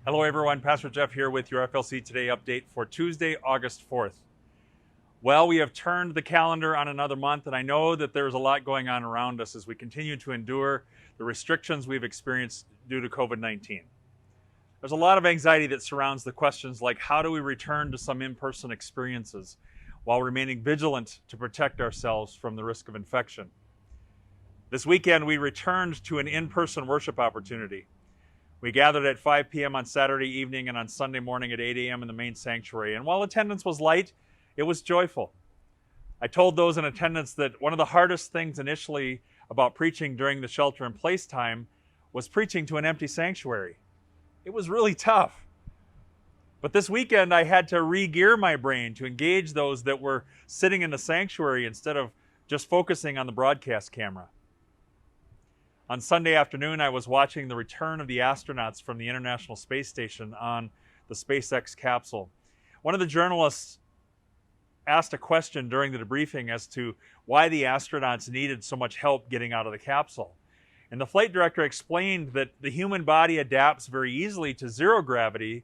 Hello everyone, Pastor Jeff here with your FLC Today update for Tuesday, August 4th. Well, we have turned the calendar on another month, and I know that there's a lot going on around us as we continue to endure the restrictions we've experienced due to COVID-19. There's a lot of anxiety that surrounds the questions like how do we return to some in-person experiences while remaining vigilant to protect ourselves from the risk of infection. This weekend, we returned to an in-person worship opportunity. We gathered at 5 p.m. on Saturday evening and on Sunday morning at 8 a.m. in the main sanctuary. And while attendance was light, it was joyful. I told those in attendance that one of the hardest things initially about preaching during the shelter-in-place time was preaching to an empty sanctuary. It was really tough. But this weekend, I had to re-gear my brain to engage those that were sitting in the sanctuary instead of just focusing on the broadcast camera. On Sunday afternoon, I was watching the return of the astronauts from the International Space Station on the SpaceX capsule. One of the journalists asked a question during the debriefing as to why the astronauts needed so much help getting out of the capsule. And the flight director explained that the human body adapts very easily to zero gravity,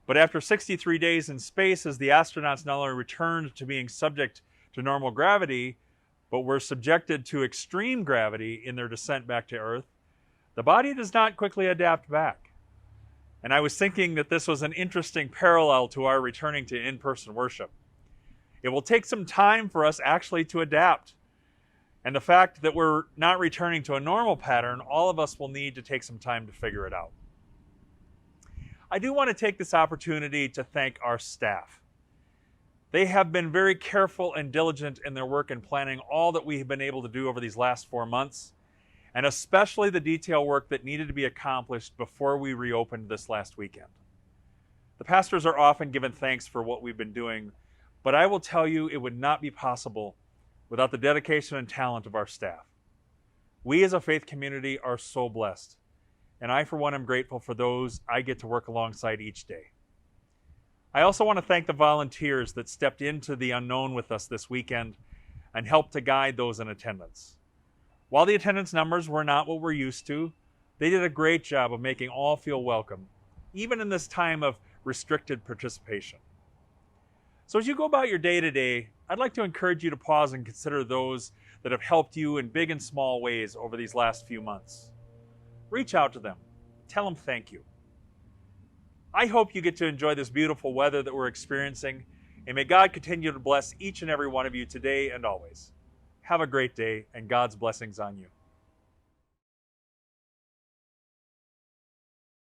but after 63 days in space, as the astronauts not only returned to being subject to normal gravity, but were subjected to extreme gravity in their descent back to Earth, the body does not quickly adapt back. And I was thinking that this was an interesting parallel to our returning to in-person worship. It will take some time for us actually to adapt. And the fact that we're not returning to a normal pattern, all of us will need to take some time to figure it out. I do want to take this opportunity to thank our staff. They have been very careful and diligent in their work in planning all that we have been able to do over these last 4 months, and especially the detail work that needed to be accomplished before we reopened this last weekend. The pastors are often given thanks for what we've been doing, but I will tell you it would not be possible without the dedication and talent of our staff. We as a faith community are so blessed, and I for one am grateful for those I get to work alongside each day. I also want to thank the volunteers that stepped into the unknown with us this weekend and helped to guide those in attendance. While the attendance numbers were not what we're used to, they did a great job of making all feel welcome, even in this time of restricted participation. So as you go about your day today, I'd like to encourage you to pause and consider those that have helped you in big and small ways over these last few months. Reach out to them. Tell them thank you. I hope you get to enjoy this beautiful weather that we're experiencing, and may God continue to bless each and every one of you today and always. Have a great day, and God's blessings on you.